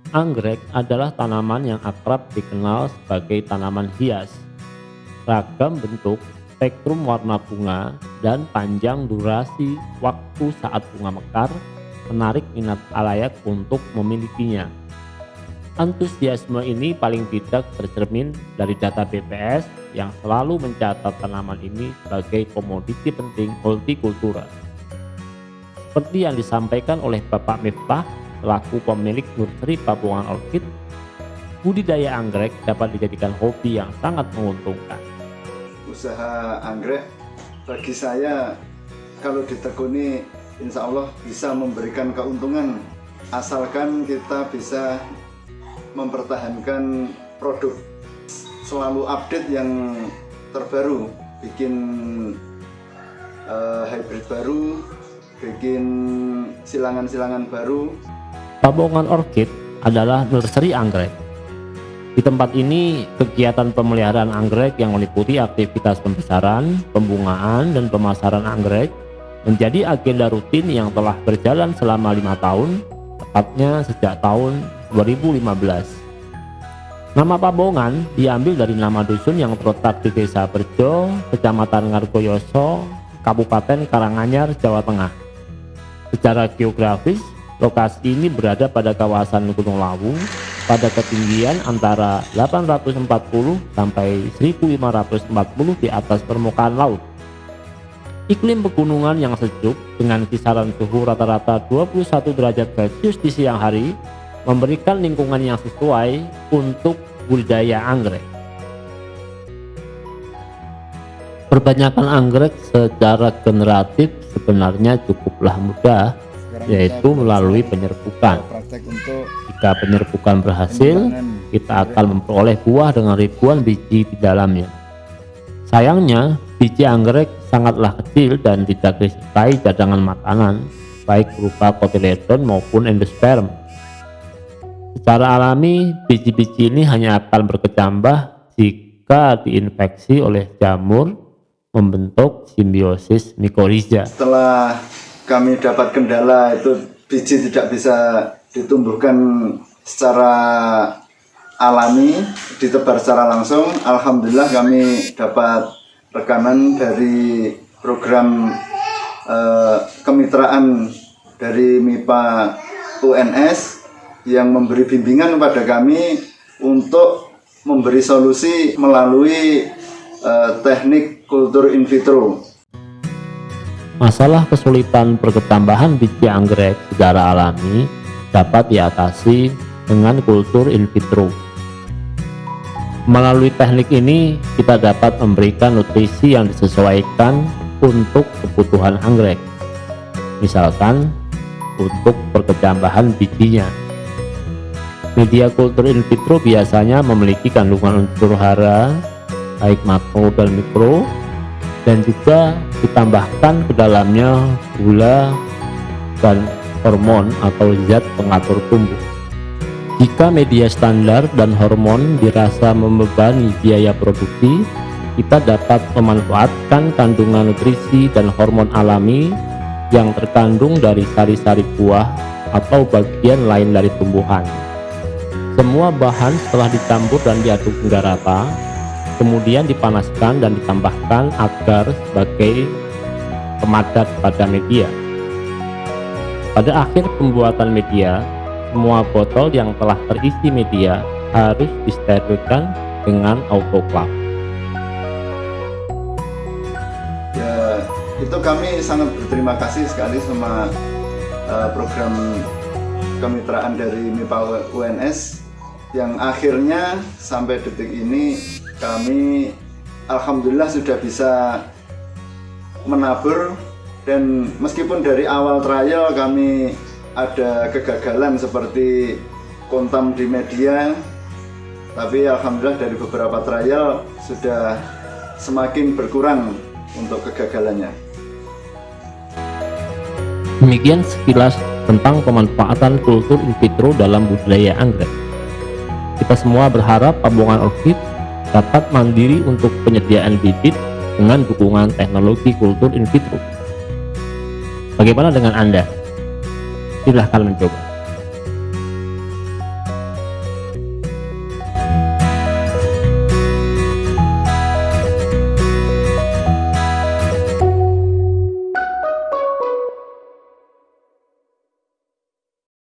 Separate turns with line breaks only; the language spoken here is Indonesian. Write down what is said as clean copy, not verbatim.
Anggrek adalah tanaman yang akrab dikenal sebagai tanaman hias. Ragam bentuk, spektrum warna bunga, dan panjang durasi waktu saat bunga mekar menarik minat khalayak untuk memilikinya. Antusiasme ini paling tidak tercermin dari data BPS yang selalu mencatat tanaman ini sebagai komoditi penting hortikultura. Seperti yang disampaikan oleh Bapak Miftah selaku pemilik nursery Pabuangan Orchid, budidaya anggrek dapat dijadikan hobi yang sangat menguntungkan.
Usaha anggrek bagi saya kalau ditekuni insya Allah bisa memberikan keuntungan asalkan kita bisa mempertahankan produk, selalu update yang terbaru, bikin hybrid baru, bikin silangan-silangan baru.
Pabuangan Orchid adalah nursery anggrek. Di tempat ini, kegiatan pemeliharaan anggrek yang meliputi aktivitas pembesaran, pembungaan, dan pemasaran anggrek menjadi agenda rutin yang telah berjalan selama 5 tahun, tepatnya sejak tahun 2015. Nama Pabuangan diambil dari nama dusun yang terletak di Desa Berjo, Kecamatan Ngargoyoso, Kabupaten Karanganyar, Jawa Tengah. Secara geografis, lokasi ini berada pada kawasan Gunung Lawu pada ketinggian antara 840 sampai 1540 di atas permukaan laut. Iklim pegunungan yang sejuk dengan kisaran suhu rata-rata 21 derajat Celcius di siang hari memberikan lingkungan yang sesuai untuk budidaya anggrek. Perbanyakan anggrek secara generatif sebenarnya cukuplah mudah, yaitu melalui penyerbukan. Jika penyerbukan berhasil, kita akan memperoleh buah dengan ribuan biji di dalamnya. Sayangnya, biji anggrek sangatlah kecil dan tidak disertai cadangan makanan, baik berupa kotiledon maupun endosperm. Secara alami, biji-biji ini hanya akan berkecambah jika diinfeksi oleh jamur membentuk simbiosis mikoriza.
Setelah kami dapat kendala itu biji tidak bisa ditumbuhkan secara alami, ditebar secara langsung. Alhamdulillah kami dapat rekanan dari program kemitraan dari MIPA UNS yang memberi bimbingan kepada kami untuk memberi solusi melalui teknik kultur in vitro.
Masalah kesulitan perketambahan biji anggrek secara alami dapat diatasi dengan kultur in vitro. Melalui teknik ini, kita dapat memberikan nutrisi yang disesuaikan untuk kebutuhan anggrek. Misalkan, untuk perketambahan bijinya. Media kultur in vitro biasanya memiliki kandungan unsur hara, baik makro dan mikro, dan juga ditambahkan ke dalamnya gula dan hormon atau zat pengatur tumbuh. Jika media standar dan hormon dirasa membebani biaya produksi, kita dapat memanfaatkan kandungan nutrisi dan hormon alami yang terkandung dari sari-sari buah atau bagian lain dari tumbuhan. Semua bahan setelah dicampur dan diaduk hingga rata, kemudian dipanaskan dan ditambahkan agar sebagai pemadat pada media. Pada akhir pembuatan media, semua botol yang telah terisi media harus disterilkan dengan autoclave.
Ya, itu kami sangat berterima kasih sekali sama program kemitraan dari MIPA UNS yang akhirnya sampai detik ini kami alhamdulillah sudah bisa menabur, dan meskipun dari awal trial kami ada kegagalan seperti kontam di media, tapi alhamdulillah dari beberapa trial sudah semakin berkurang untuk kegagalannya.
Demikian sekilas tentang pemanfaatan kultur in vitro dalam budidaya anggrek. Kita semua berharap Pabuangan Orchid dapat mandiri untuk penyediaan bibit dengan dukungan teknologi kultur in vitro. Bagaimana dengan Anda? Silahkan mencoba.